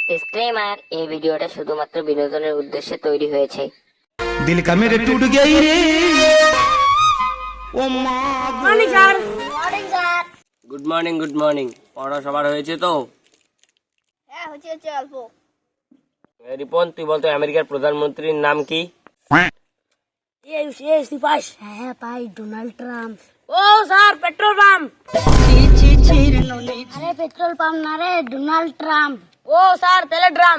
Disclaimer, এই ভিডিওটা শুধুমাত্র বিনোদনের উদ্দেশ্যে তৈরি হয়েছে। दिल का मेरे टूट गई रे ओ মর্নিং স্যার। গুড মর্নিং পড়া সবার হয়েছে তো? হ্যাঁ হচ্ছে অল্প। রিপন, তুই বলতো আমেরিকার প্রধানমন্ত্রীর নাম কি? হ্যাঁ ভাই, ডোনাল্ড ট্রাম্প। ও স্যার, পেট্রোল পাম্প। আরে পেট্রোল পাম্প না রে, ডোনাল্ড ট্রাম্প। ও স্যার, তেলের ড্রাম।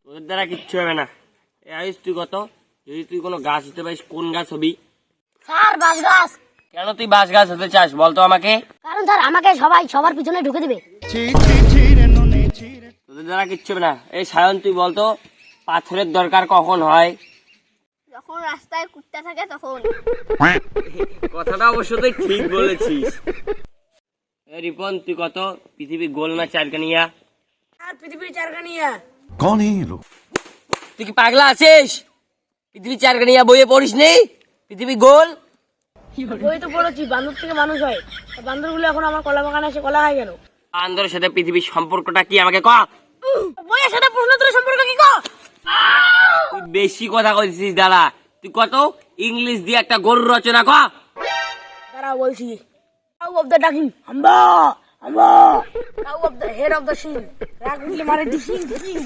তোদের দ্বারা কিচ্ছু হবে না। আয়ুষ, তুই কত? যদি তুই কোনো গাছ হতে পারিস, কোন গাছ হবি? স্যার, বাস গাছ। কেন তুই বাঁশ গাছ হতে চাস বলতো আমাকে? কারণ স্যার আমাকে সবাই সবার পিছনে ঢুকে দেবে। তোদের দ্বারা কিচ্ছু হবে না। এই সায়ন, তুই বলতো পাথরের দরকার কখন হয়? যখন রাস্তায় কুত্তা থাকে তখন। কথাটা অবশ্য তুই ঠিক বলেছিস। রিপন, তুই কত? পৃথিবী গোল না চারকানিয়া? আর পৃথিবীর চারখানিয়া। कौन है ये लोग তুই কি পাগলা আছিস? পৃথিবী চারকানিয়া বইয়ে পড়িস নেই? পৃথিবী গোল। বই তো পড়েছি, বান্দর থেকে মানুষ হয়। বান্দরগুলো এখন আমার কলা বাগানে এসে কলা খায় কেন? বান্দরের সাথে পৃথিবীর সম্পর্কটা কি আমাকে ক। বইয়ের সাথে প্রশ্ন তোর সম্পর্ক কি কো? তুই বেশি কথা কইছিস দাদা। তুই কত ইংলিশ দিয়ে একটা গরু রচনা ক। দাঁড়াও বলছি। কাউ অফ দ্য ডাকিং হাম্বা হাম্বা, cow of the head of the শিং রাগ দিলে মারে ডিসিং ডিসিং,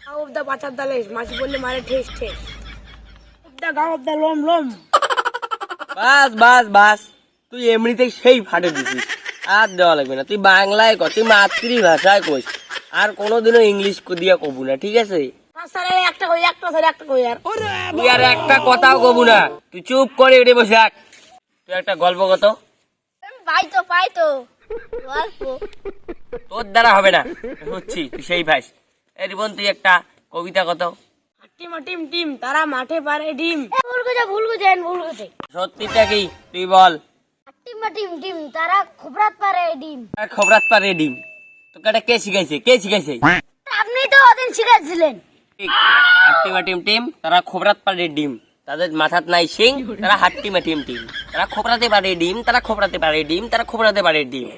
কাউ অফ দ্য বাচ্চার দালেশ মাছি বললে মারে ঠেস ঠেস, অফ দ্য গাও অফ দ্য লোম লোম। বাস তুই এমনিতেই সেই ফাটে দিছিস। আর দেওয়া লাগবে না। তুই বাংলায় ক, তুই মাতৃভাষায় কইস। আর কোনোদিনও ইংলিশ দিয়া কবু না, ঠিক আছে? স্যার একটা কই, একটা স্যার একটা কই। আর তুই আর একটা কথাও কবু না। তুই চুপ করে উঠে বসে থাক। তুই একটা গল্প কত? পাই তো গল্প। তোর দ্বারা হবে না, হচ্ছি তুই সেই ভাইস। এই রিপন, তুই একটা কবিতা কত? টিম টিম টিম তারা মাঠে পারে ডিম। ভুল গুজে। সত্যিটা কি তুই বল? টিম টিম টিম তারা খবরাত পারে ডিম। আর খবরাত পারে ডিম। তোকে এটা কে শিখাইছে? আপনি তো ওদিন শিখাচ্ছিলেন। ঠিক। টিম টিম তারা খবরাত পারে ডিম। তাদের মাথাত নাই শিং, তারা হাট্টিমা টিম। তারা খবরাতে পারে ডিম, তারা খবরাতে পারে ডিম।